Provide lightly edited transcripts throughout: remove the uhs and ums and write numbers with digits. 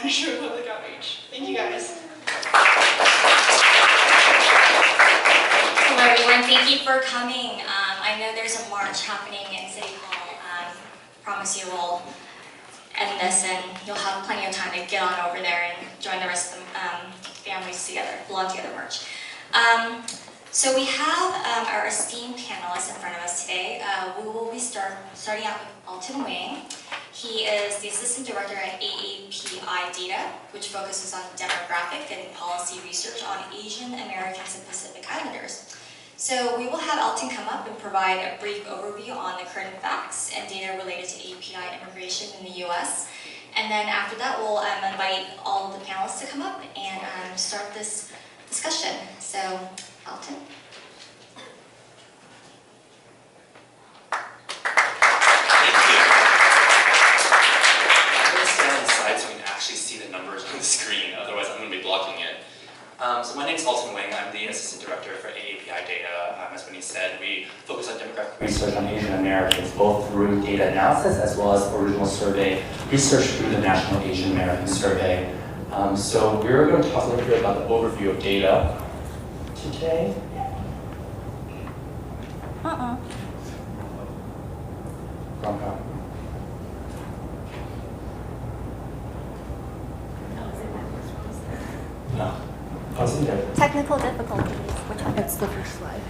Manager of Public Outreach. Thank you guys. Hello everyone, thank you for coming. I know there's a march happening in City Hall. Promise you will end this and you'll have plenty of time to get on over there and join the rest of the families together, belong together march. So we have our esteemed panelists in front of us today. We will be starting out with Alton Wang. He is the Assistant Director at AAPI-Data, which focuses on demographic and policy research on Asian Americans and Pacific Islanders. So we will have Alton come up and provide a brief overview on the current facts and data related to API immigration in the US. And then after that, we'll invite all of the panelists to come up and start this discussion. So, Alton. Thank you. I'm going to stand on the side so we can actually see the numbers on the screen, otherwise I'm going to be blocking it. So my name is Alton Wang. I'm the Assistant Director for AAPI-Data. As Winnie said, we focus on demographic research on Asian Americans, both through data analysis as well as original survey research through the National Asian American Survey. So we're going to talk a little bit about the overview of data today. Wrong. No. What's in there? Technical difficulties. Which one? It's the first slide.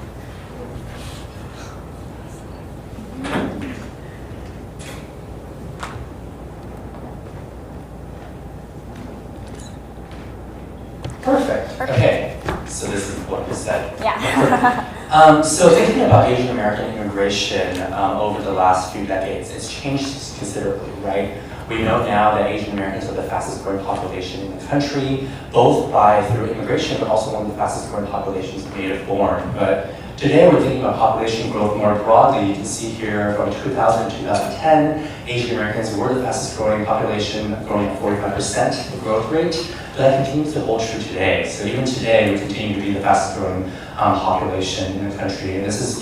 Perfect. Okay. So this is what you said. Yeah. So thinking about Asian American immigration over the last few decades, it's changed considerably, right? We know now that Asian Americans are the fastest growing population in the country, both through immigration, but also one of the fastest growing populations native born. But today we're thinking about population growth more broadly. You can see here from 2000 to 2010, Asian Americans were the fastest growing population, growing at 45% the growth rate. But that continues to hold true today. So even today, we continue to be the fastest growing population in the country. And this is,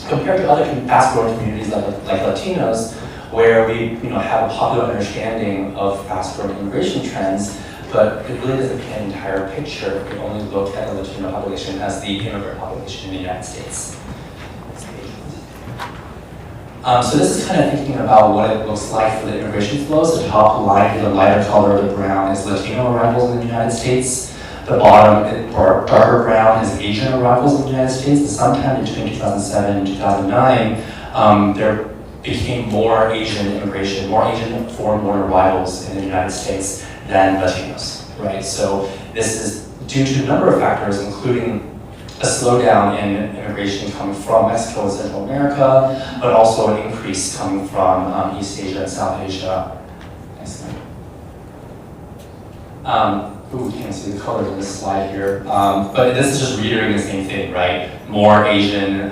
compared to other fast growing communities like Latinos, where we have a popular understanding of fast-growing immigration trends, but it really doesn't paint an entire picture. We only look at the Latino population as the immigrant population in the United States. So this is kind of thinking about what it looks like for the immigration flows. The top line, the lighter color of the brown, is Latino arrivals in the United States. The bottom, darker brown, is Asian arrivals in the United States. Sometime between 2007 and 2009, there became more Asian immigration, more Asian foreign-born arrivals in the United States than Latinos, right? So this is due to a number of factors, including a slowdown in immigration coming from Mexico and Central America, but also an increase coming from East Asia and South Asia. Next slide. You can't see the colors in this slide here, but this is just reiterating the same thing, right? More Asian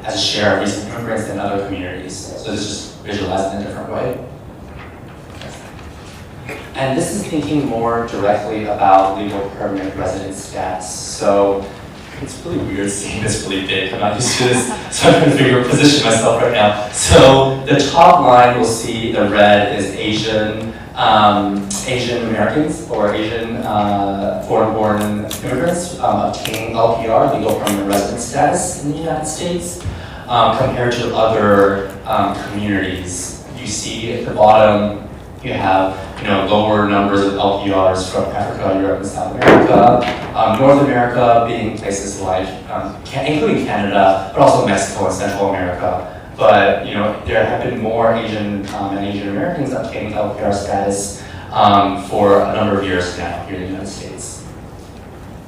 as a share of recent immigrants than other communities. So this is just visualized in a different way. And this is thinking more directly about legal permanent residence status. So it's really weird seeing this really big. I'm not used to this, so I'm trying to position myself right now. So the top line, we'll see the red is Asian Americans or Asian foreign-born immigrants obtaining LPR, legal permanent residence status in the United States, compared to other communities. You see at the bottom, you have lower numbers of LPRs from Africa, Europe, and South America. North America being places like, including Canada, but also Mexico and Central America. But there have been more Asian and Asian Americans obtaining LPR status for a number of years now here in the United States.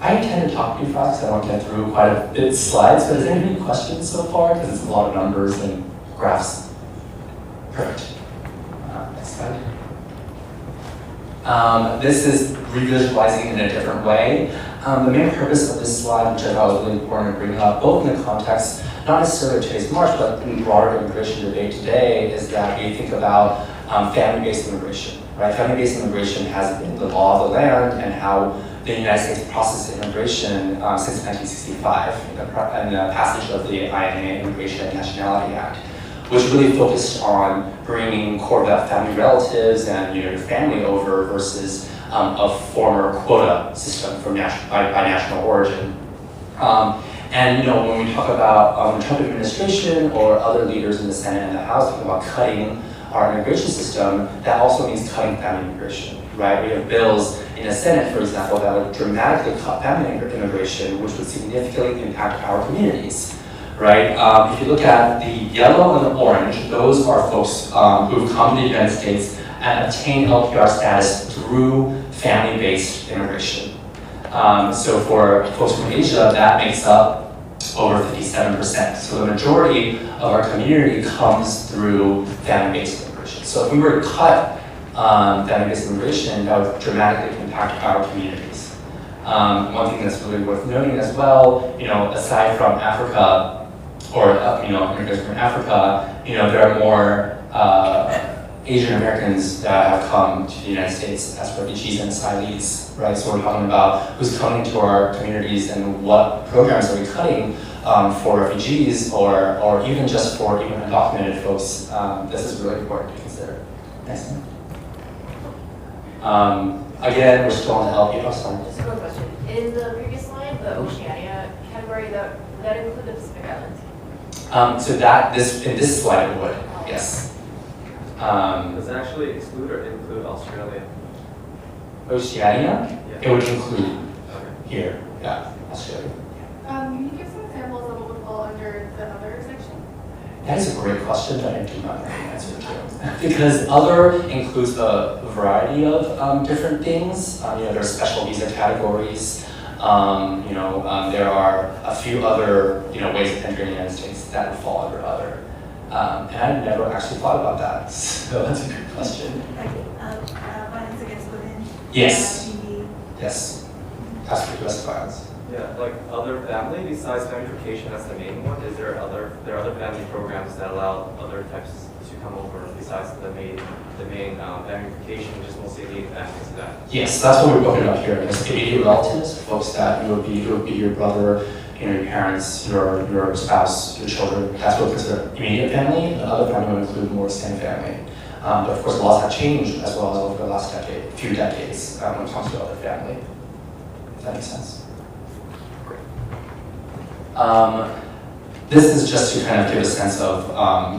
I tend to talk pretty fast, so I don't get through quite a bit of slides, but is there any questions so far? Because it's a lot of numbers and graphs. Perfect. Next slide. This is revisualizing in a different way. The main purpose of this slide, which I thought was really important to bring up, both in the context, not necessarily of today's march, but in the broader immigration debate today, is that we think about family-based immigration, right? Family-based immigration has been the law of the land and how the United States processed immigration since 1965 in the passage of the INA Immigration and Nationality Act. which really focused on bringing core family relatives and your family over versus a former quota system from by national origin. And when we talk about the Trump administration or other leaders in the Senate and the House talking about cutting our immigration system, that also means cutting family immigration, right? We have bills in the Senate, for example, that would dramatically cut family immigration, which would significantly impact our communities, right? If you look at the yellow and the orange, those are folks who've come to the United States and obtained LPR status through family-based immigration. So for folks from Asia, that makes up over 57%. So the majority of our community comes through family-based immigration. So if we were to cut family-based immigration, that would dramatically impact our communities. One thing that's really worth noting as well, aside from Africa, or immigrants from Africa, there are more Asian Americans that have come to the United States as refugees and asylees, right? So we're talking about who's coming to our communities and what programs are we cutting for refugees or even just for even undocumented folks. This is really important to consider. Next one. Again, we're still on the LP. Oh, sorry. Just a quick question. In the previous slide, the Oceania category, that include the Pacific Islands? So that in this slide it would, yes. Does it actually exclude or include Australia? Oceania, Yeah. it would include Okay. here, yeah, Australia. Can you give some examples of what would fall under the other section? That is a great question that I do not know the answer to. Because other includes a variety of different things. There are special visa categories. There are a few other ways of entering the United States that would fall under other. And I've never actually thought about that, so that's a good question. Violence against women. Yes. PD. Yes. That's for domestic violence. Yeah, like other family besides familyfication, that's the main one. There are other family programs that allow other types to come over besides the main familyfication, which is mostly the aspects of that. Yes, that's what we're talking about here. There's immediate relatives, folks that it would be your brother, your parents, your spouse, your children. That's what we consider immediate family. The other family would include more extended family. But of course, laws have changed as well as over the last few decades when it comes to other family. If that makes sense. This is just to kind of give a sense of,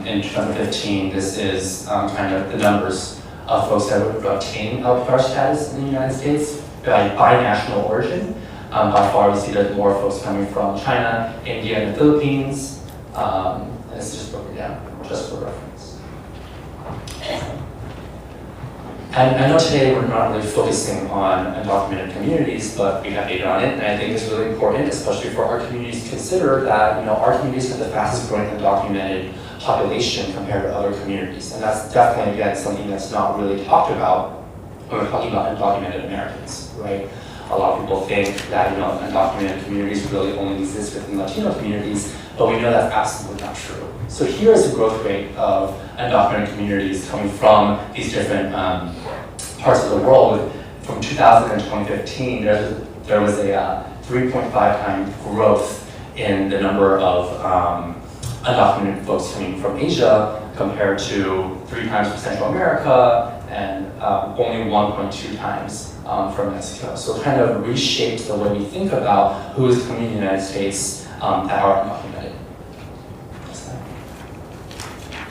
in 2015, this is kind of the numbers of folks that would obtain LPR status in the United States by national origin. By far, we see there's more folks coming from China, India, and the Philippines. And it's just broken down, just for reference. And I know today we're not really focusing on undocumented communities, but we have data on it, and I think it's really important, especially for our communities, to consider that our communities have the fastest growing undocumented population compared to other communities, and that's definitely again something that's not really talked about when we're talking about undocumented Americans, right? A lot of people think that undocumented communities really only exist within Latino communities, but we know that's absolutely not true. So here is the growth rate of undocumented communities coming from these different parts of the world. From 2000 and 2015, there was a 3.5 times growth in the number of undocumented folks coming from Asia compared to 3 times from Central America and only 1.2 times from Mexico. So it kind of reshaped the way we think about who is coming to the United States that are undocumented.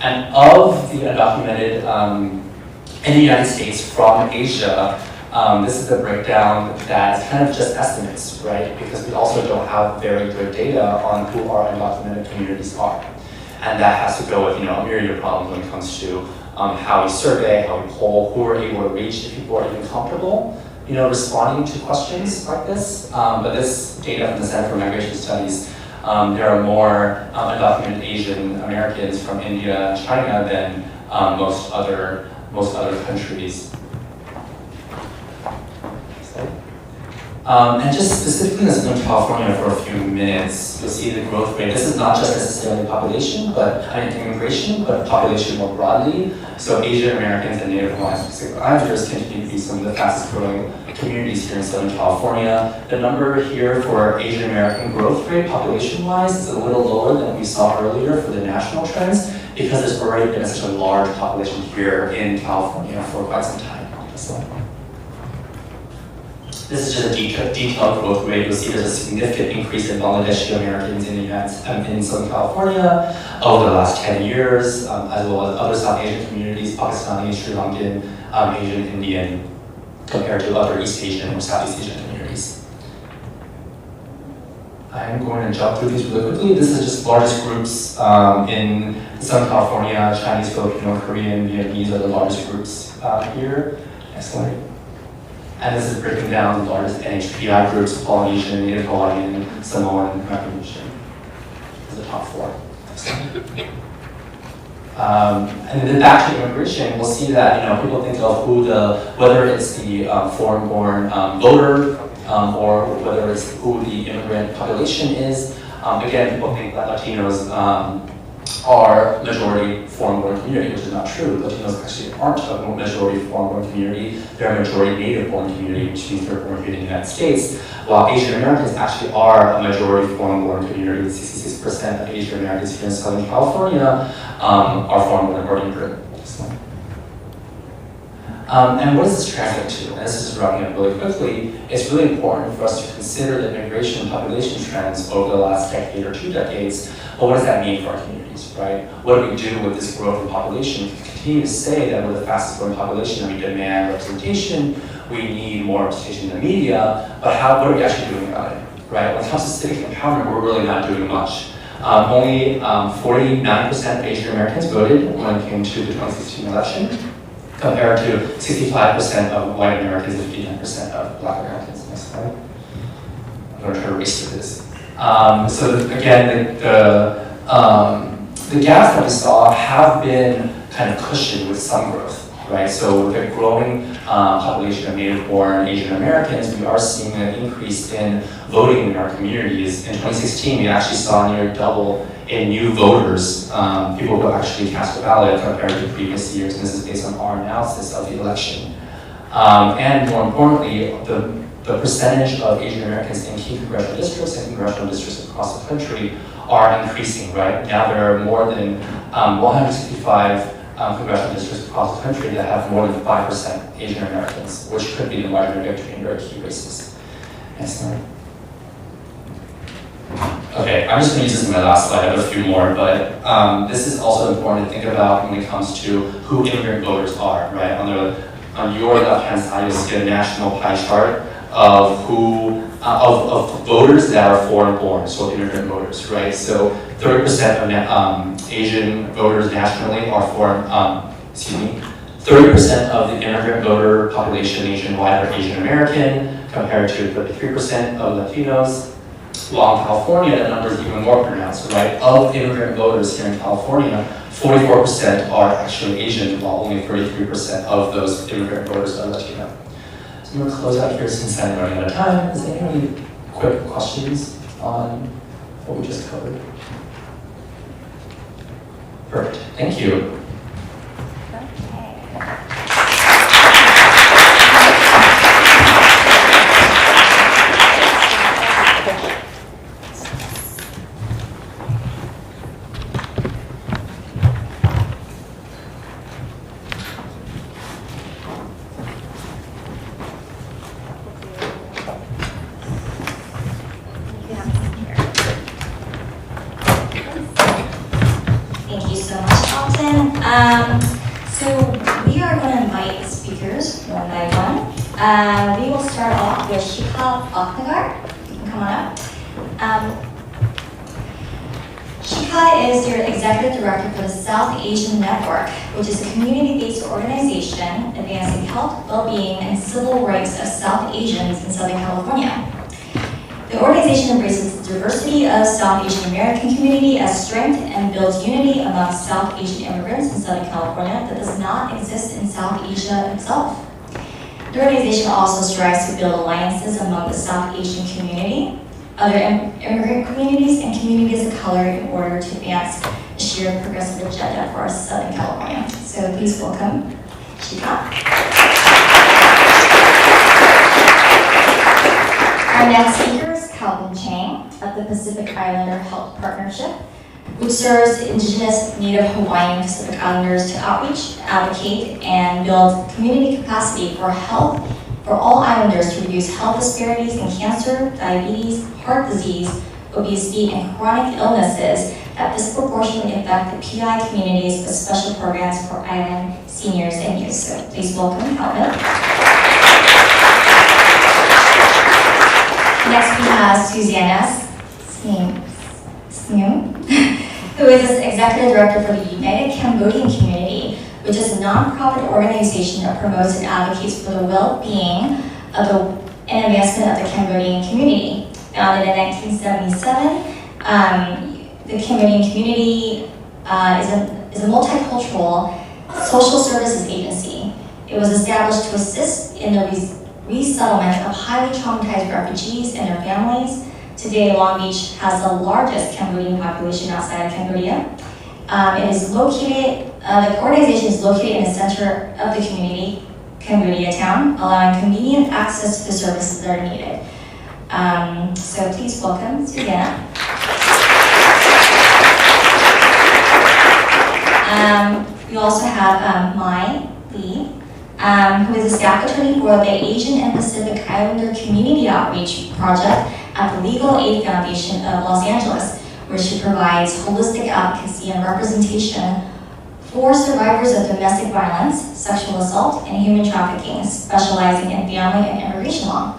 And of the undocumented in the United States from Asia, this is a breakdown that's kind of just estimates, right? Because we also don't have very good data on who our undocumented communities are. And that has to go with a myriad of problems when it comes to how we survey, how we poll, who we're able to reach, if people are even comfortable responding to questions like this. But this data from the Center for Migration Studies, there are more undocumented Asian Americans from India and China than most other countries. And just specifically in California for a few minutes, you'll see the growth rate. This is not just necessarily population, but immigration, but population more broadly. So Asian Americans and Native Hawaiian Pacific Islanders continue to be some of the fastest growing communities here in Southern California. The number here for Asian American growth rate, population-wise, is a little lower than we saw earlier for the national trends, because there's already been such a large population here in California for quite some time. So, this is just a detailed growth rate. You'll see there's a significant increase in Bangladeshi Americans in Southern California over the last 10 years, as well as other South Asian communities, Pakistani, Sri Lankan, Asian, Indian, compared to other East Asian or Southeast Asian communities. I'm going to jump through these really quickly. This is just largest groups in Southern California. Chinese, Filipino, Korean, Vietnamese are the largest groups here. Next slide. And this is breaking down the largest NHPI groups: Polynesian, Native Hawaiian, Samoan, Micronesian. These are the top 4. And then back to immigration, we'll see that people think of whether it's the foreign-born voter or whether it's who the immigrant population is. Again, people think that Latinos are majority foreign-born community, which is not true. Latinos actually aren't a majority foreign-born community. They're a majority native-born community, which means they're born here in the United States, while Asian Americans actually are a majority foreign-born community. 66% of Asian Americans here in Southern California are foreign-born or immigrant. And what does this translate to? And this is just wrapping up really quickly. It's really important for us to consider the immigration population trends over the last decade or 2 decades. But what does that mean for our communities, right? What do we do with this growth in population? We continue to say that we're the fastest growing population and we demand representation. We need more representation in the media. But what are we actually doing about it, right? When it comes to civic empowerment, we're really not doing much. Only 49% of Asian Americans voted when it came to the 2016 election, compared to 65% of white Americans and 59% of black Americans. Next slide. I'm going to try to race through this. So again, the gaps that we saw have been kind of cushioned with some growth, right? So with a growing population of native-born Asian Americans, we are seeing an increase in voting in our communities. In 2016, we actually saw near double in new voters, people who actually cast a ballot compared to previous years, and this is based on our analysis of the election. And more importantly, the percentage of Asian Americans in key congressional districts and congressional districts across the country are increasing, right? Now there are more than 165 congressional districts across the country that have more than 5% Asian Americans, which could be the margin of victory in very key races. Next slide. Okay, I'm just going to use this in my last slide. I have a few more, but this is also important to think about when it comes to who immigrant voters are, right? On your left-hand side, you'll see a national pie chart of of voters that are foreign-born, so immigrant voters, right? So 30% of Asian voters nationally are 30% of the immigrant voter population nationwide are Asian American, compared to 33% of Latinos. While in California, that number is even more pronounced, right? Of immigrant voters here in California, 44% are actually Asian, while only 33% of those immigrant voters are Latino. So I'm going to close out here since I'm running out of time. Is there any quick questions on what we just covered? Perfect. Thank you. Thank you so much, Alton. So we are going to invite speakers one by one. We will start off with Shika Aknagar. You can come on up. Shika is your executive director for the South Asian Network, which is a community-based organization advancing health, well-being, and civil rights of South Asians in Southern California. The organization embraces the diversity of South Asian American community as strength and builds unity among South Asian immigrants in Southern California that does not exist in South Asia itself. The organization also strives to build alliances among the South Asian community, other immigrant communities, and communities of color in order to advance the shared progressive agenda for Southern California. So please welcome Shika. Our next speaker is Calvin Chang of the Pacific Islander Health Partnership. which serves Indigenous, Native Hawaiian, Pacific Islanders to outreach, advocate, and build community capacity for health for all islanders to reduce health disparities in cancer, diabetes, heart disease, obesity, and chronic illnesses that disproportionately affect the PI communities with special programs for island seniors and youth. So please welcome Alton. Next we have Susana Sngiem, who is the Executive Director for the United Cambodian Community, which is a nonprofit organization that promotes and advocates for the well-being of and advancement of the Cambodian community. Founded in 1977, the Cambodian community is a multicultural social services agency. It was established to assist in the resettlement of highly traumatized refugees and their families. Today, Long Beach has the largest Cambodian population outside of Cambodia. It is located, the organization is located in the center of the community, Cambodia town, allowing convenient access to the services that are needed. So please welcome Susana. We also have Mai Lee, who is a staff attorney for the Asian and Pacific Islander Community Outreach Project at the Legal Aid Foundation of Los Angeles, where she provides holistic advocacy and representation for survivors of domestic violence, sexual assault, and human trafficking, specializing in family and immigration law.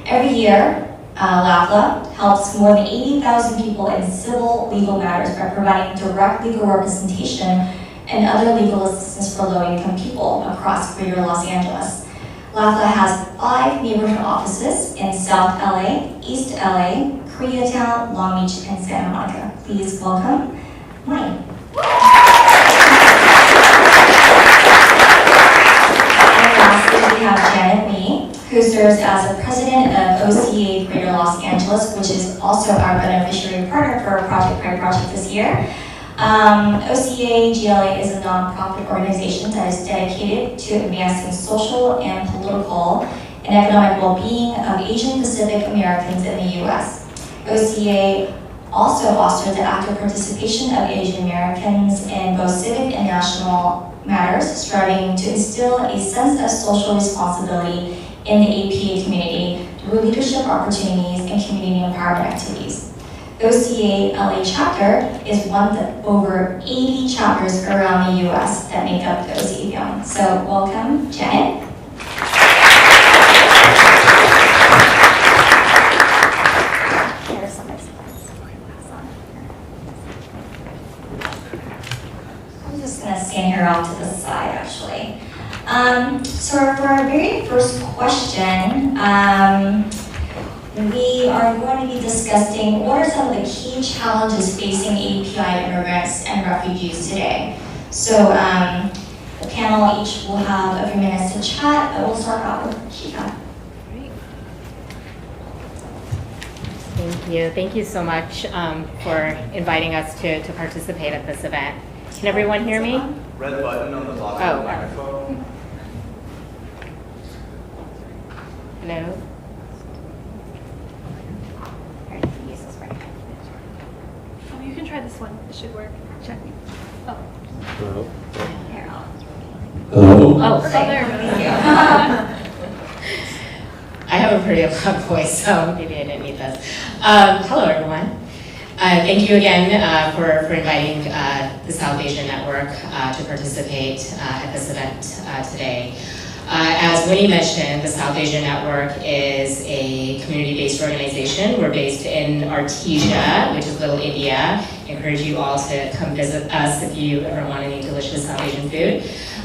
Every year, LAFLA helps more than 80,000 people in civil legal matters by providing direct legal representation and other legal assistance for low-income people across Greater Los Angeles. LAFLA has 5 neighborhood offices in South LA, East LA, Koreatown, Long Beach, and Santa Monica. Please welcome Mai. And lastly, we have Janet Lee, who serves as the president of OCA-Greater Los Angeles, which is also our beneficiary partner for Project Pride Project this year. OCA-GLA is a nonprofit organization that is dedicated to advancing social and political and economic well-being of Asian Pacific Americans in the U.S. OCA also fosters the active participation of Asian Americans in both civic and national matters, striving to instill a sense of social responsibility in the APA community through leadership opportunities and community empowerment activities. OCA-LA chapter is one of over 80 chapters around the U.S. that make up the OCA family. So welcome, Janet. Here's some examples. I'm just going to stand here off to the side, actually. So for our very first question, we are going to be discussing what are some of the key challenges facing API immigrants and refugees today. So the panel each will have a few minutes to chat, but we'll start out with Chica. Thank you so much for inviting us to participate at this event. Can everyone hear me? Red button on the bottom of the Oh. microphone. Hello? Oh, you can try this one. It should work. Check. Oh. Here, I'll- Oh, Oh, there we go. I have a pretty loud voice, so maybe I didn't need this. Hello, everyone. Thank you again for inviting the South Asian Network to participate at this event today. As Winnie mentioned, the South Asian Network is a community-based organization. We're based in Artesia, which is Little India. I encourage you all to come visit us if you ever want any delicious South Asian food.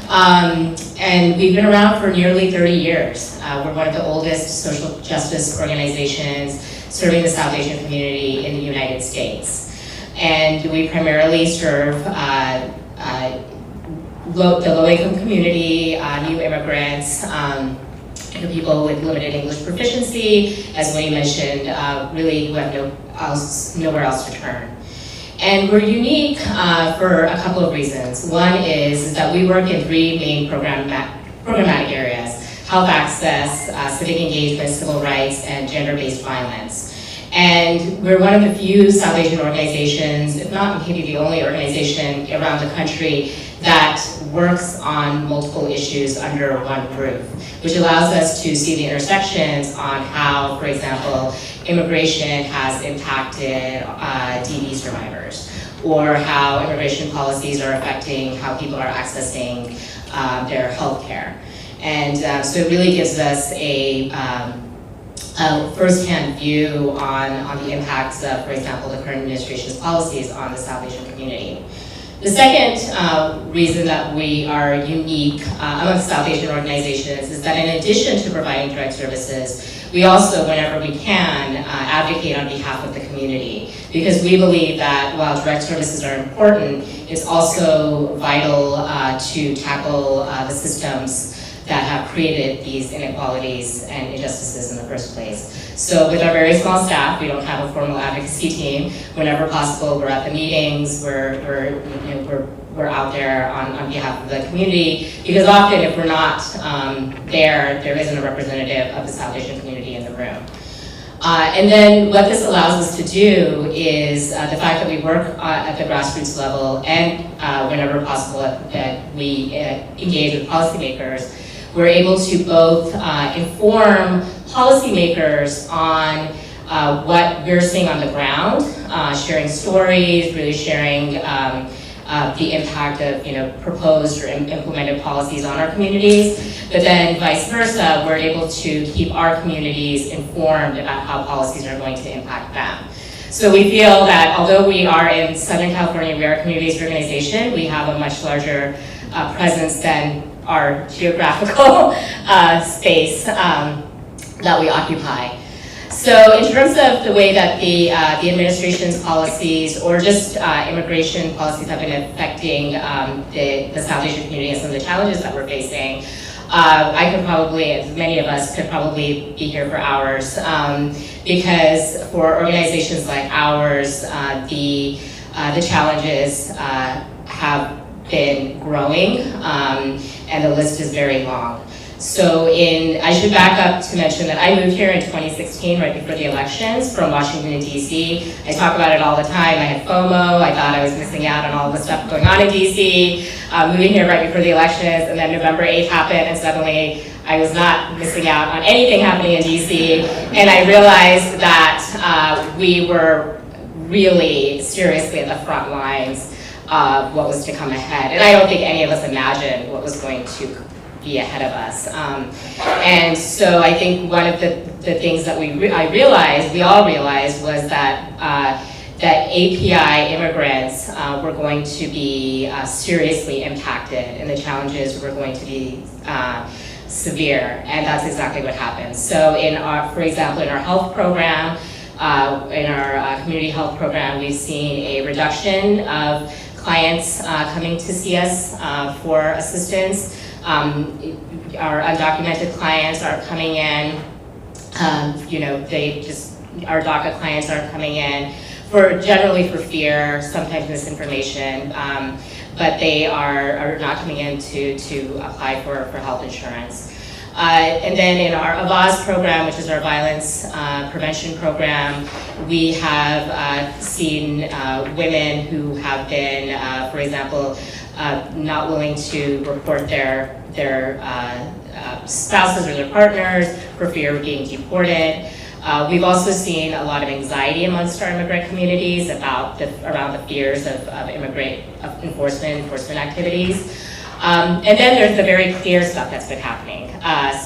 And we've been around for nearly 30 years. We're one of the oldest social justice organizations serving the South Asian community in the United States. And we primarily serve the low-income community, new immigrants, people with limited English proficiency, as Wayne mentioned, really who have nowhere else to turn. And we're unique for a couple of reasons. One is that we work in 3 main programmatic areas: health access, civic engagement, civil rights, and gender-based violence. And we're one of the few South Asian organizations, if not maybe the only organization around the country that works on multiple issues under one roof, which allows us to see the intersections on how, for example, immigration has impacted DV survivors, or how immigration policies are affecting how people are accessing their health care. And so it really gives us a first-hand view on the impacts of, for example, the current administration's policies on the South Asian community. The second reason that we are unique among South Asian organizations is that in addition to providing direct services, we also, whenever we can, advocate on behalf of the community, because we believe that while direct services are important, it's also vital to tackle the systems that have created these inequalities and injustices in the first place. So with our very small staff, we don't have a formal advocacy team. Whenever possible, we're at the meetings, we're out there on behalf of the community, because often if we're not there isn't a representative of the South Asian community in the room. And then what this allows us to do is the fact that we work at the grassroots level, and whenever possible that we engage with policymakers, we're able to both inform policymakers on what we're seeing on the ground, sharing stories, really sharing the impact of proposed or implemented policies on our communities, but then vice versa, we're able to keep our communities informed about how policies are going to impact them. So we feel that although we are in Southern California, we are a community-based organization, we have a much larger presence than our geographical space that we occupy. So in terms of the way that the administration's policies or just immigration policies have been affecting the South Asian community and some of the challenges that we're facing, I could probably, as many of us could probably be here for hours, because for organizations like ours, the challenges have been growing, and the list is very long. So I should back up to mention that I moved here in 2016, right before the elections, from Washington, D.C. I talk about it all the time. I had FOMO. I thought I was missing out on all the stuff going on in D.C. Moving here right before the elections, and then November 8th happened, and suddenly I was not missing out on anything happening in D.C. And I realized that we were really seriously at the front lines of what was to come ahead. And I don't think any of us imagined what was going to be ahead of us. And so I think one of the things that we all realized was that that API immigrants were going to be seriously impacted, and the challenges were going to be severe, and that's exactly what happened. So for example, in our health program, in our community health program, we've seen a reduction of clients coming to see us for assistance. Our undocumented clients aren't coming in. Our DACA clients aren't coming in generally for fear, sometimes misinformation, but they are not coming in to apply for health insurance. And then in our AVAS program, which is our violence prevention program, we have seen women who have been, for example, not willing to report their spouses or their partners for fear of being deported. We've also seen a lot of anxiety amongst our immigrant communities around the fears of enforcement activities. And then there's the very clear stuff that's been happening.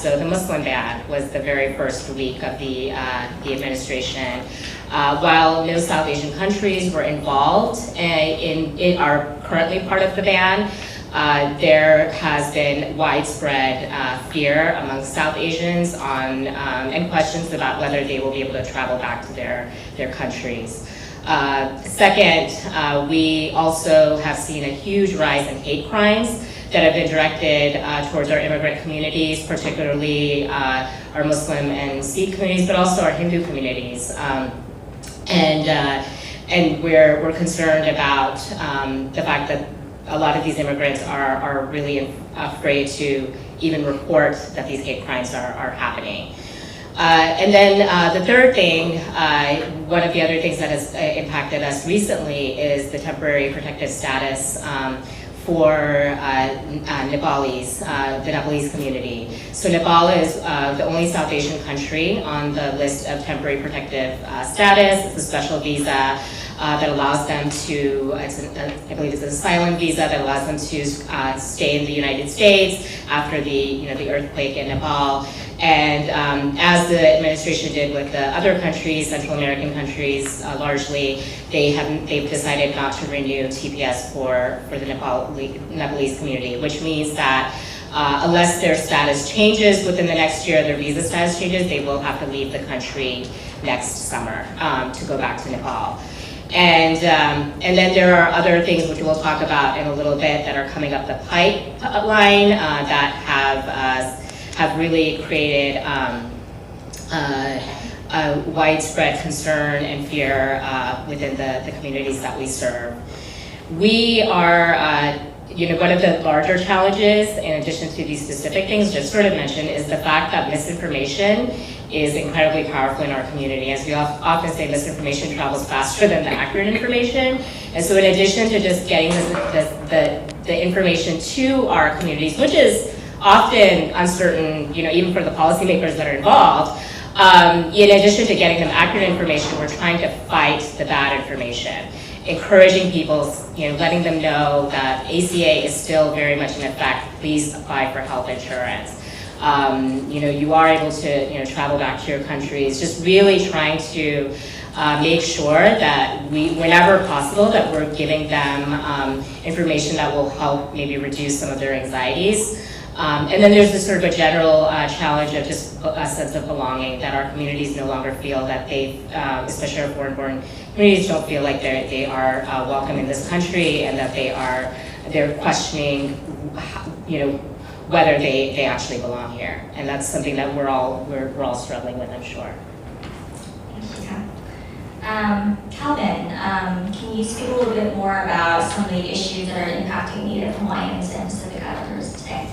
So the Muslim ban was the very first week of the administration. While no South Asian countries were involved in are currently part of the ban, there has been widespread fear among South Asians and questions about whether they will be able to travel back to their countries. Second, we also have seen a huge rise in hate crimes that have been directed towards our immigrant communities, particularly our Muslim and Sikh communities, but also our Hindu communities. And we're concerned about the fact that a lot of these immigrants are really afraid to even report that these hate crimes are happening. And then the third thing, one of the other things that has impacted us recently is the temporary protected status for Nepalese, the Nepalese community. So Nepal is the only South Asian country on the list of temporary protective status. It's a special visa that allows them to, I believe it's an asylum visa that allows them to stay in the United States after the earthquake in Nepal. And as the administration did with the other countries, Central American countries largely, they've decided not to renew TPS for the Nepalese community, which means that unless their status changes within the next year, their visa status changes, they will have to leave the country next summer to go back to Nepal. And then there are other things which we'll talk about in a little bit that are coming up the pipeline that have really created a widespread concern and fear within the communities that we serve. We are, one of the larger challenges, in addition to these specific things just sort of mentioned, is the fact that misinformation is incredibly powerful in our community. As we often say, misinformation travels faster than the accurate information. And so in addition to just getting the information to our communities, which is often uncertain, even for the policymakers that are involved, in addition to getting them accurate information, we're trying to fight the bad information, encouraging people, letting them know that ACA is still very much in effect. Please apply for health insurance. You are able to, travel back to your countries, just really trying to make sure that whenever possible, that we're giving them information that will help maybe reduce some of their anxieties. And then there's this sort of a general challenge of just a sense of belonging, that our communities no longer feel that especially our foreign-born communities, don't feel like they are welcome in this country, and that they're questioning, whether they actually belong here. And that's something that we're all struggling with, I'm sure. Thank you. Calvin, can you speak a little bit more about some of the issues that are impacting Native Hawaiians and Pacific Islanders today?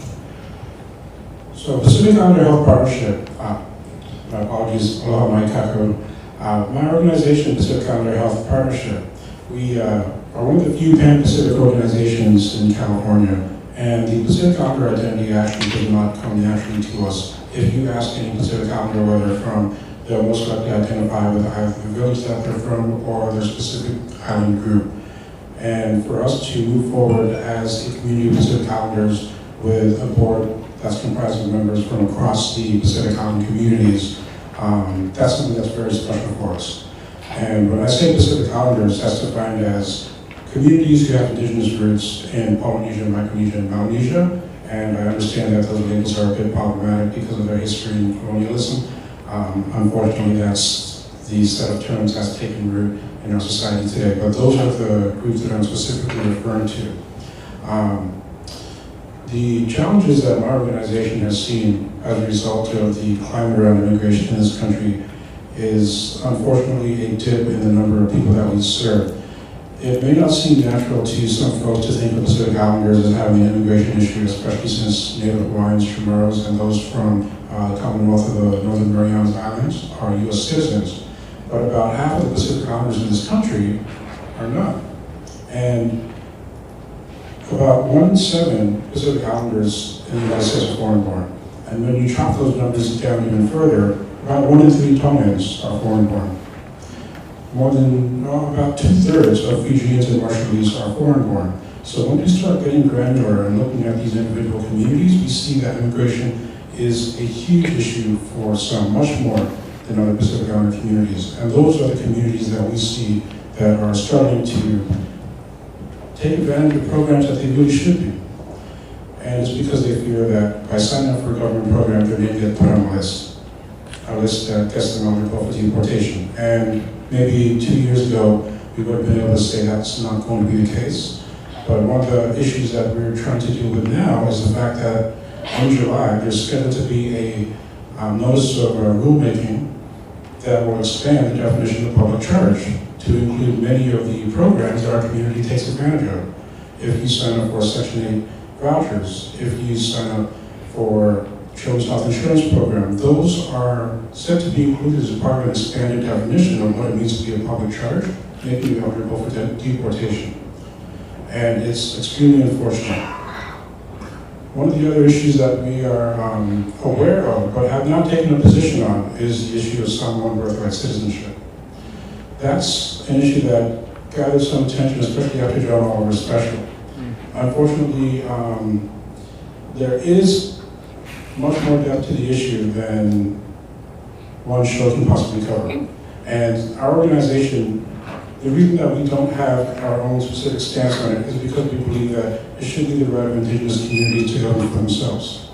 So Pacific Islander Health Partnership, my apologies, aloha mai kakou. My organization, Pacific Islander Health Partnership, we are one of the few pan-Pacific organizations in California, and the Pacific Islander identity actually does not come naturally to us. If you ask any Pacific Islander where they're from, they'll most likely identify with either the village that they're from or their specific island group. And for us to move forward as a community of Pacific Islanders with a board that's comprised of members from across the Pacific Island communities, that's something that's very special for us. And when I say Pacific Islanders, that's defined as communities who have indigenous roots in Polynesia, Micronesia, and Melanesia. And I understand that those labels are a bit problematic because of their history and colonialism. Unfortunately, that's the set of terms that's taken root in our society today. But those are the groups that I'm specifically referring to. The challenges that my organization has seen as a result of the climate around immigration in this country is unfortunately a dip in the number of people that we serve. It may not seem natural to some folks to think of Pacific Islanders as having an immigration issue, especially since Native Hawaiians, Chamorros, and those from the Commonwealth of the Northern Marianas Islands are U.S. citizens. But about half of the Pacific Islanders in this country are not. And about 1 in 7 Pacific Islanders in the United States are foreign-born. And when you chop those numbers down even further, about 1 in 3 Tongans are foreign-born. More than about 2/3 of Fijians and Marshallese are foreign-born. So when we start getting granular and looking at these individual communities, we see that immigration is a huge issue for some, much more than other Pacific Islander communities. And those are the communities that we see that are starting to take advantage of programs that they really should be. And it's because they fear that by signing up for a government program, their name gets put on a list that gets them eligible for deportation. And maybe 2 years ago, we would have been able to say that's not going to be the case. But one of the issues that we're trying to deal with now is the fact that in July, there's scheduled to be a notice of rulemaking that will expand the definition of public charge to include many of the programs that our community takes advantage of. If you sign up for Section 8 vouchers, if you sign up for Children's Health Insurance Program. Those are set to be included as a part of an expanded definition of what it means to be a public charge, making you eligible for deportation. And it's extremely unfortunate. One of the other issues that we are aware of, but have not taken a position on, is the issue of Samoan birthright citizenship. That's an issue that gathered some attention, especially after John Oliver's special. Unfortunately, there is much more depth to the issue than one show can possibly cover. And our organization, the reason that we don't have our own specific stance on it is because we believe that it should be the right of indigenous communities to govern for themselves.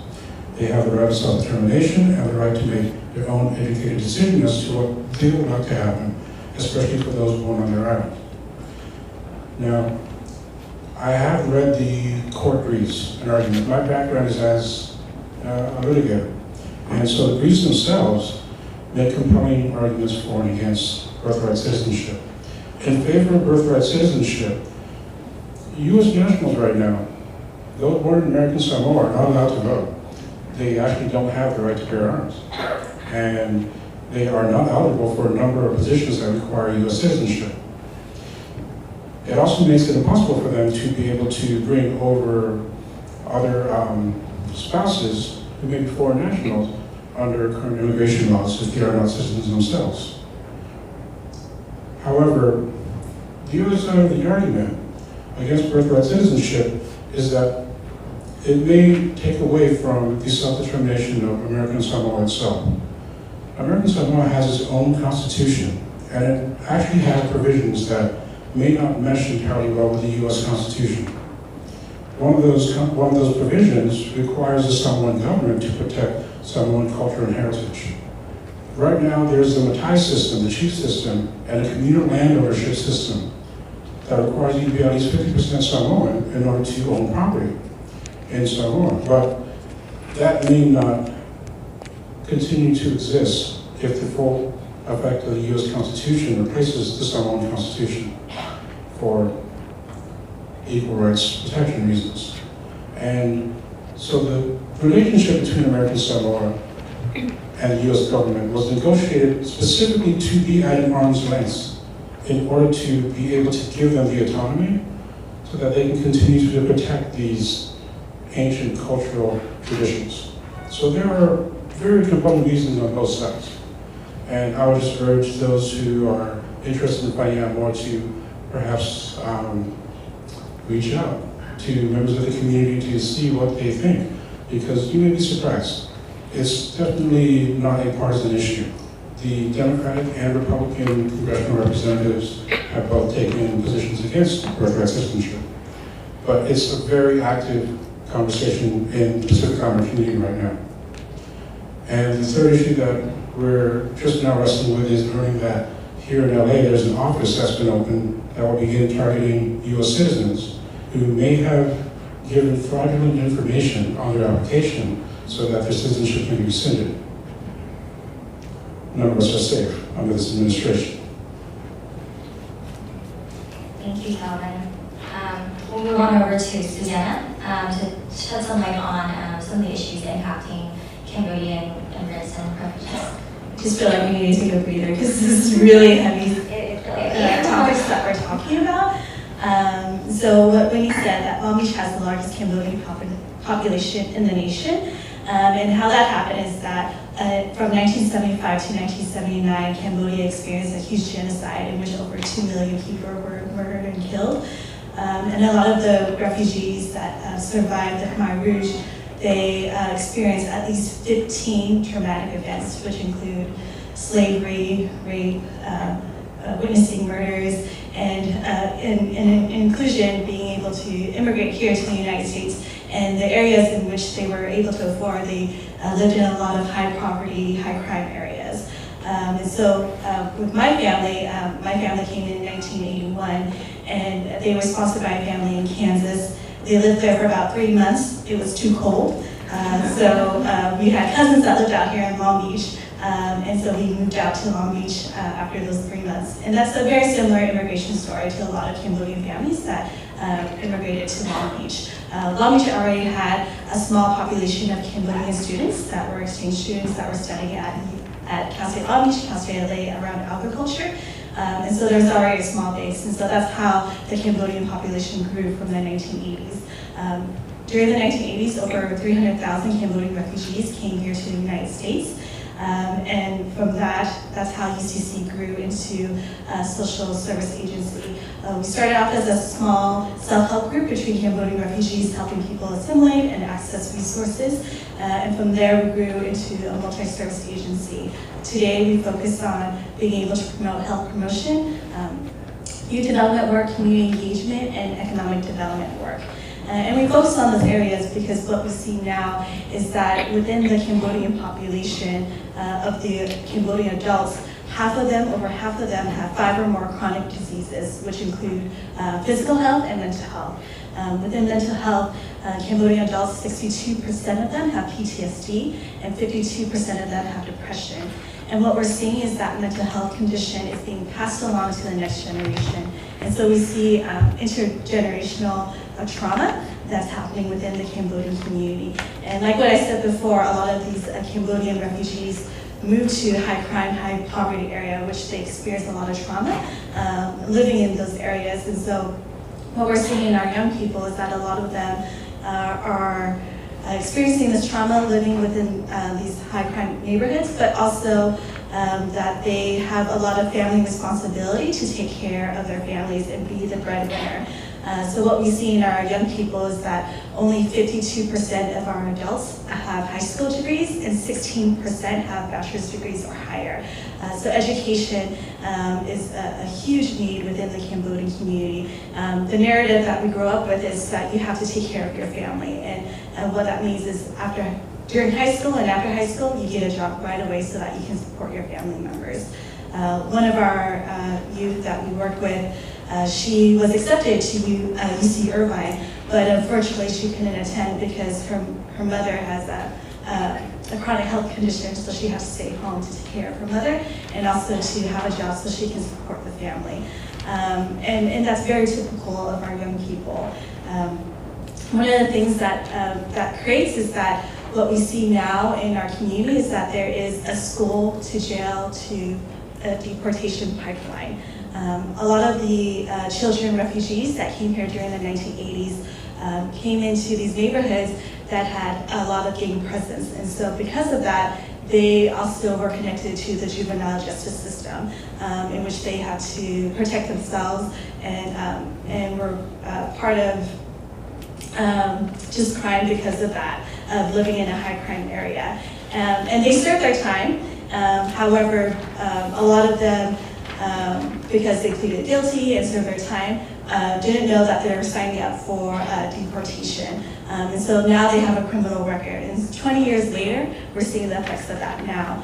They have the right of self-determination and the right to make their own educated decision as to what they would like to happen, especially for those born on their island. Now, I have read the court briefs and arguments. My background is as a litigator. And so the briefs themselves make compelling arguments for and against birthright citizenship. In favor of birthright citizenship, U.S. nationals right now, those born in American Samoa, are not allowed to vote. They actually don't have the right to bear arms. And they are not eligible for a number of positions that require U.S. citizenship. It also makes it impossible for them to be able to bring over other spouses who may be foreign nationals under current immigration laws if they are not citizens themselves. However, the other side of the argument against birthright citizenship is that it may take away from the self-determination of American Samoa itself. American Samoa has its own constitution, and it actually has provisions that may not mesh entirely well with the U.S. Constitution. One of those provisions requires the Samoan government to protect Samoan culture and heritage. Right now, there's the Matai system, the chief system, and a communal land ownership system that requires you to be at least 50% Samoan in order to own property in Samoa. But that may not continue to exist if the full effect of the U.S. Constitution replaces the Samoan Constitution for equal rights protection reasons. And so the relationship between American Samoa and the U.S. government was negotiated specifically to be at an arm's length in order to be able to give them the autonomy so that they can continue to protect these ancient cultural traditions. So there are very compelling reasons on both sides. And I would just urge those who are interested in finding out more to perhaps reach out to members of the community to see what they think, because you may be surprised. It's definitely not a partisan issue. The Democratic and Republican congressional representatives have both taken positions against birthright citizenship. But it's a very active conversation in the Pacific Islander community right now. And the third issue that we're just now wrestling with is learning that here in LA there's an office that's been opened that will begin targeting US citizens who may have given fraudulent information on their application so that their citizenship can be rescinded. None of us are safe under this administration. Thank you, Calvin. We'll move on over to Susana to shed some light on some of the issues impacting Cambodian immigrants and refugees. I just feel like we need to take a breather because this is really heavy topics that we're talking about. So when he said that Long Beach has the largest Cambodian population in the nation, and how that happened is that from 1975 to 1979, Cambodia experienced a huge genocide in which over 2 million people were murdered and killed. And a lot of the refugees that survived the Khmer Rouge, they experienced at least 15 traumatic events, which include slavery, rape, witnessing murders, and in inclusion, being able to immigrate here to the United States. And the areas in which they were able to afford, they lived in a lot of high poverty, high crime areas. And so with my family came in 1981, and they were sponsored by a family in Kansas. They lived there for about 3 months. It was too cold. So we had cousins that lived out here in Long Beach. And so we moved out to Long Beach after those 3 months. And that's a very similar immigration story to a lot of Cambodian families that immigrated to Long Beach. Long Beach already had a small population of Cambodian students that were exchange students that were studying at Cal State Long Beach, Cal State LA around agriculture. And so there's already a small base, and so that's how the Cambodian population grew from the 1980s. During the 1980s, over 300,000 Cambodian refugees came here to the United States. And from that's how UCC grew into a social service agency. We started off as a small self-help group between Cambodian refugees, helping people assimilate and access resources. And from there, we grew into a multi-service agency. Today, we focus on being able to promote health promotion, youth development work, community engagement, and economic development work. And we focus on those areas because what we see now is that within the Cambodian population of the Cambodian adults, over half of them have 5 or more chronic diseases, which include physical health and mental health. Within mental health, Cambodian adults, 62% of them have PTSD and 52% of them have depression. And what we're seeing is that mental health condition is being passed along to the next generation. And so we see intergenerational trauma that's happening within the Cambodian community. And like what I said before, a lot of these Cambodian refugees move to high crime, high poverty area, which they experience a lot of trauma living in those areas. And so what we're seeing in our young people is that a lot of them are experiencing this trauma living within these high crime neighborhoods, but also that they have a lot of family responsibility to take care of their families and be the breadwinner. So what we see in our young people is that only 52% of our adults have high school degrees and 16% have bachelor's degrees or higher. So education is a huge need within the Cambodian community. The narrative that we grow up with is that you have to take care of your family, and what that means is during high school and after high school, you get a job right away so that you can support your family members. One of our youth that we work with, she was accepted to UC Irvine, but unfortunately she couldn't attend because her mother has a chronic health condition, so she has to stay home to take care of her mother and also to have a job so she can support the family. And that's very typical of our young people. One of the things that creates is that what we see now in our community is that there is a school to jail to a deportation pipeline. A lot of the children refugees that came here during the 1980s came into these neighborhoods that had a lot of gang presence. And so because of that, they also were connected to the juvenile justice system in which they had to protect themselves and were part of just crime because of that, of living in a high crime area. And they served their time. However, a lot of them, because they pleaded guilty and served their time, didn't know that they were signing up for deportation. And so now they have a criminal record. And 20 years later, we're seeing the effects of that now.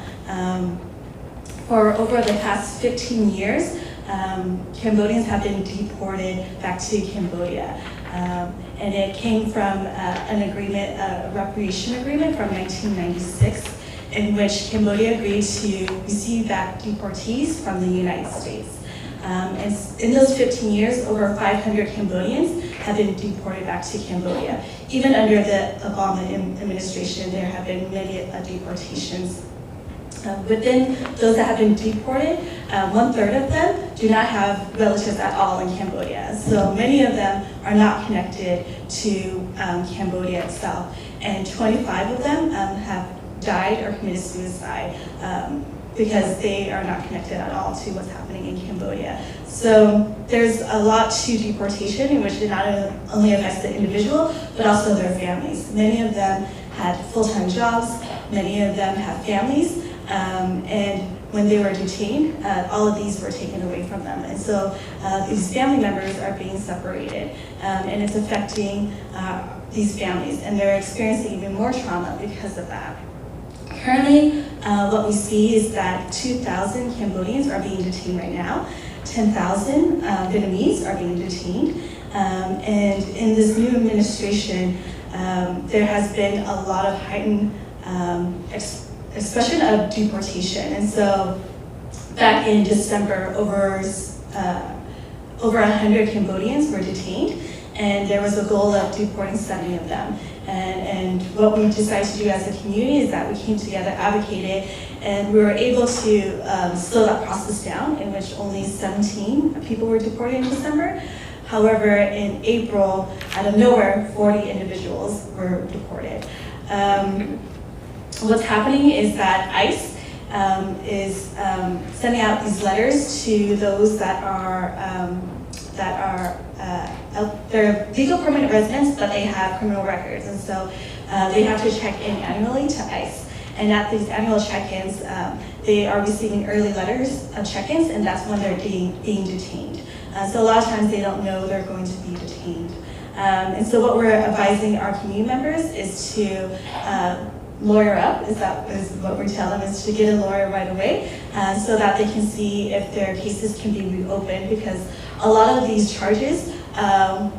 For over the past 15 years, Cambodians have been deported back to Cambodia. And it came from an agreement, a reparation agreement from 1996, in which Cambodia agreed to receive back deportees from the United States. And in those 15 years, over 500 Cambodians have been deported back to Cambodia. Even under the Obama administration, there have been many deportations. Within those that have been deported, 1/3 of them do not have relatives at all in Cambodia. So many of them are not connected to Cambodia itself. And 25 of them have died or committed suicide because they are not connected at all to what's happening in Cambodia. So there's a lot to deportation in which it not only affects the individual, but also their families. Many of them had full-time jobs, many of them have families, and when they were detained, all of these were taken away from them. And so these family members are being separated, and it's affecting these families, and they're experiencing even more trauma because of that. Currently, what we see is that 2,000 Cambodians are being detained right now. 10,000 Vietnamese are being detained. And in this new administration, there has been a lot of heightened expression of deportation. And so back in December, over 100 Cambodians were detained. and there was a goal of deporting 70 of them. And what we decided to do as a community is that we came together, advocated, and we were able to slow that process down, in which only 17 people were deported in December. However, in April, out of nowhere, 40 individuals were deported. What's happening is that ICE is sending out these letters to those that are they're legal permanent residents, but they have criminal records, and so they have to check in annually to ICE. And at these annual check-ins, they are receiving early letters of check-ins, and that's when they're being detained. So a lot of times they don't know they're going to be detained. And so what we're advising our community members is to lawyer up, is what we tell them, is to get a lawyer right away, so that they can see if their cases can be reopened, because a lot of these charges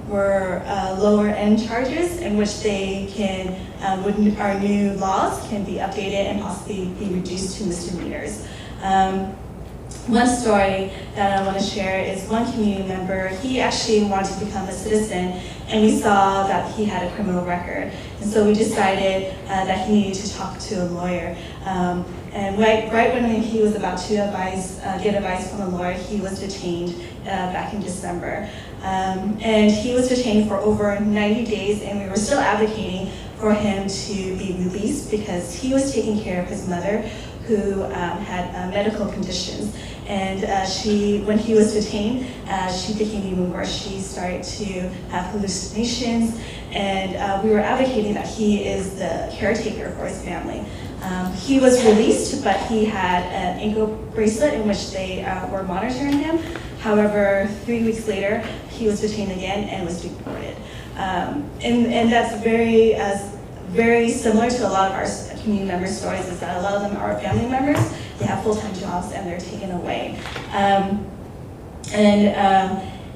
were lower end charges in which they can, with our new laws, can be updated and possibly be reduced to misdemeanors. One story that I want to share is one community member. He actually wanted to become a citizen, and we saw that he had a criminal record. And so we decided that he needed to talk to a lawyer. And right when he was about to get advice from a lawyer, he was detained back in December. And he was detained for over 90 days, and we were still advocating for him to be released because he was taking care of his mother, who had medical conditions. And when he was detained, she became even worse. She started to have hallucinations, and we were advocating that he is the caretaker for his family. He was released, but he had an ankle bracelet in which they were monitoring him. However, 3 weeks later, he was detained again and was deported. And that's very similar to a lot of our community member stories, is that a lot of them are family members. They have full-time jobs and they're taken away.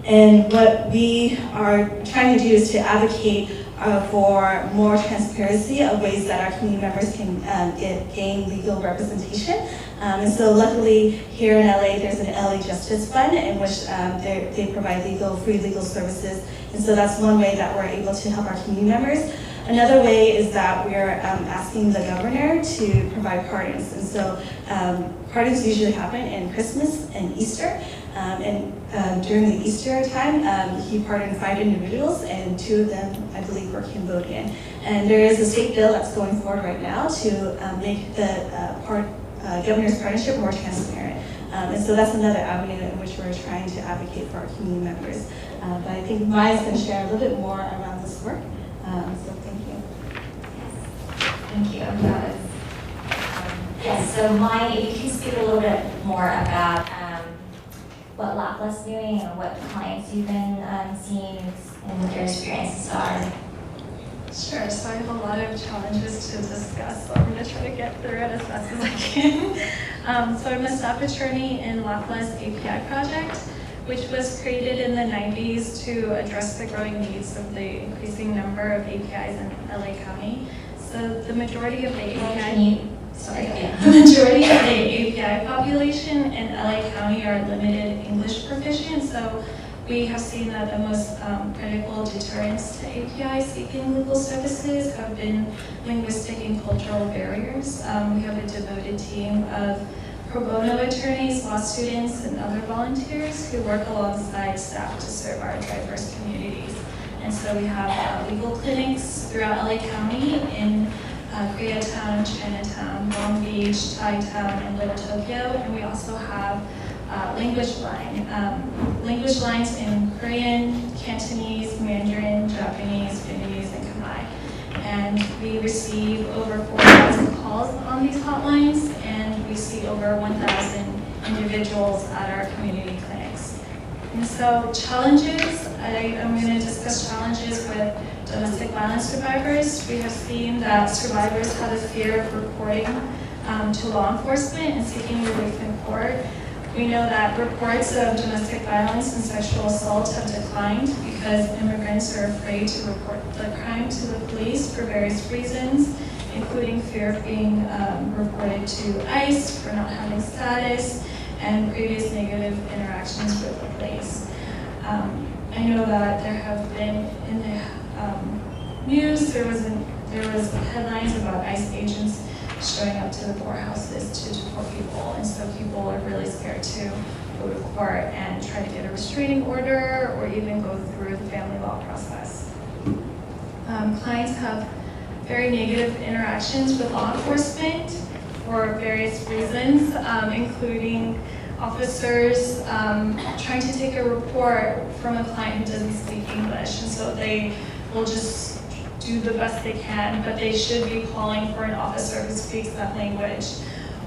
And what we are trying to do is to advocate for more transparency of ways that our community members can gain legal representation. And so luckily here in LA, there's an LA Justice Fund in which they provide free legal services. And so that's one way that we're able to help our community members. Another way is that we're asking the governor to provide pardons. And so pardons usually happen in Christmas and Easter. And during the Easter time, he pardoned 5 individuals, and 2 of them, I believe, were Cambodian. And there is a state bill that's going forward right now to make the governor's partnership more transparent. And so that's another avenue in which we're trying to advocate for our community members. But I think Maya's going to share a little bit more around this work. So thank you. Thank you. That was, yes, so Maya, if you can speak a little bit more about what LAPLA's doing and what clients you've been seeing and what their experiences are. Sure, so I have a lot of challenges to discuss, so I'm going to try to get through it as fast as I can. So I'm a staff attorney in LAPLA's API project, which was created in the 90s to address the growing needs of the increasing number of APIs in LA County. So the majority of the API, the majority of the API population in LA County are limited English proficient. So we have seen that the most critical deterrents to API seeking legal services have been linguistic and cultural barriers. We have a devoted team of pro bono attorneys, law students, and other volunteers who work alongside staff to serve our diverse communities. And so we have legal clinics throughout LA County in Koreatown, Chinatown, Long Beach, Chi-Town, and Little Tokyo. And we also have language lines in Korean, Cantonese, Mandarin, Japanese, Vietnamese, and Khmer. And we receive over 4,000 calls on these hotlines, and we see over 1,000 individuals at our community clinics. And so challenges, I'm going to discuss challenges with domestic violence survivors. We have seen that survivors have a fear of reporting to law enforcement and seeking relief in court. We know that reports of domestic violence and sexual assault have declined because immigrants are afraid to report the crime to the police for various reasons, including fear of being reported to ICE for not having status and previous negative interactions with the police. I know that there have been in the news, there was headlines about ICE agents showing up to the courthouses to deport people, and so people are really scared to go to court and try to get a restraining order or even go through the family law process. Clients have very negative interactions with law enforcement for various reasons, including officers trying to take a report from a client who doesn't speak English, and so they will just do the best they can, but they should be calling for an officer who speaks that language.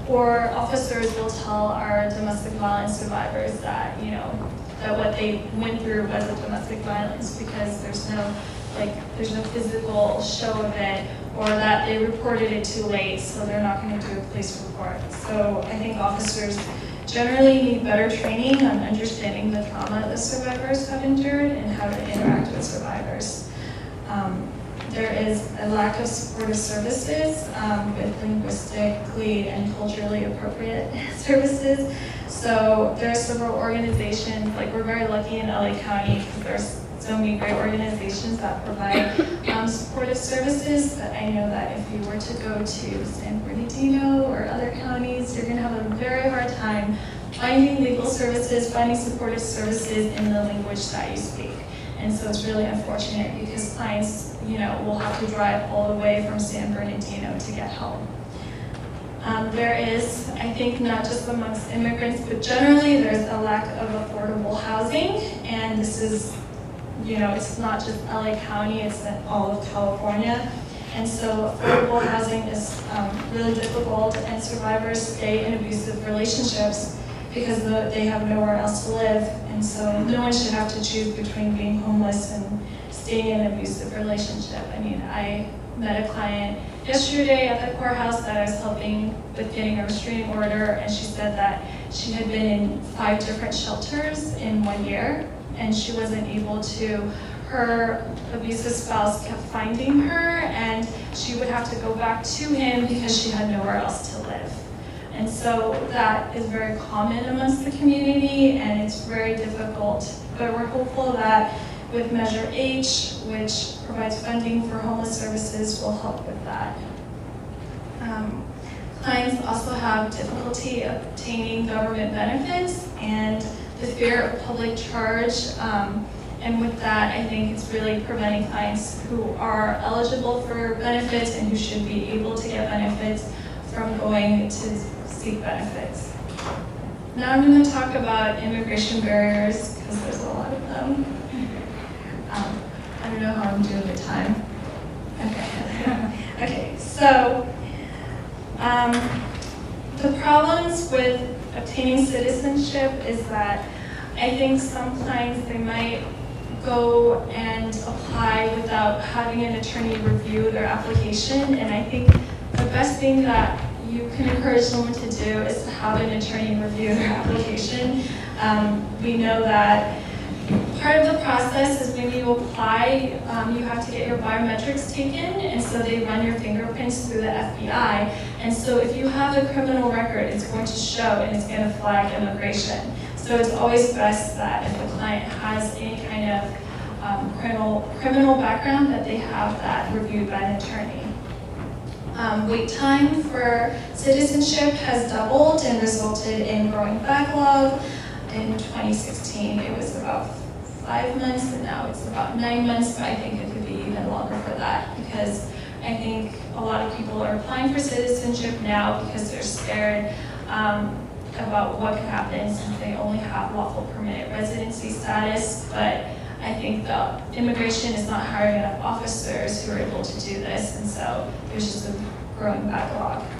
Or officers will tell our domestic violence survivors that, that what they went through was a domestic violence because there's no physical show of it, or that they reported it too late, so they're not going to do a police report. So I think officers generally need better training on understanding the trauma the survivors have endured and how to interact with survivors. There is a lack of supportive services with linguistically and culturally appropriate services. So there are several organizations, like we're very lucky in LA County because there's so many great organizations that provide supportive services, but I know that if you were to go to San Bernardino or other counties, you're gonna have a very hard time finding legal services, finding supportive services in the language that you speak. And so it's really unfortunate because clients, will have to drive all the way from San Bernardino to get help. There is, I think, not just amongst immigrants, but generally there's a lack of affordable housing, and this is, it's not just LA County, it's in all of California. And so affordable housing is really difficult, and survivors stay in abusive relationships because they have nowhere else to live. And so no one should have to choose between being homeless and staying in an abusive relationship. I mean, I met a client yesterday at the courthouse that I was helping with getting a restraining order, and she said that she had been in 5 different shelters in 1 year, and she wasn't able to. Her abusive spouse kept finding her, and she would have to go back to him because she had nowhere else to live. And so that is very common amongst the community, and it's very difficult. But we're hopeful that with Measure H, which provides funding for homeless services, will help with that. Clients also have difficulty obtaining government benefits and the fear of public charge. And with that, I think it's really preventing clients who are eligible for benefits and who should be able to get benefits from going to seek benefits. Now I'm going to talk about immigration barriers because there's a lot of them. I don't know how I'm doing the time. Okay. Okay, so the problems with obtaining citizenship is that I think some clients, they might go and apply without having an attorney review their application, and I think the best thing that you can encourage someone to do is to have an attorney review their application. We know that part of the process is when you apply, you have to get your biometrics taken, and so they run your fingerprints through the FBI. And so if you have a criminal record, it's going to show and it's going to flag immigration. So it's always best that if a client has any kind of criminal background, that they have that reviewed by an attorney. Wait time for citizenship has doubled and resulted in growing backlog. In 2016, it was about 5 months, and now it's about 9 months, but I think it could be even longer for that because I think a lot of people are applying for citizenship now because they're scared about what could happen since they only have lawful permanent residency status, but I think the immigration is not hiring enough officers who are able to do this, and so there's just a growing backlog.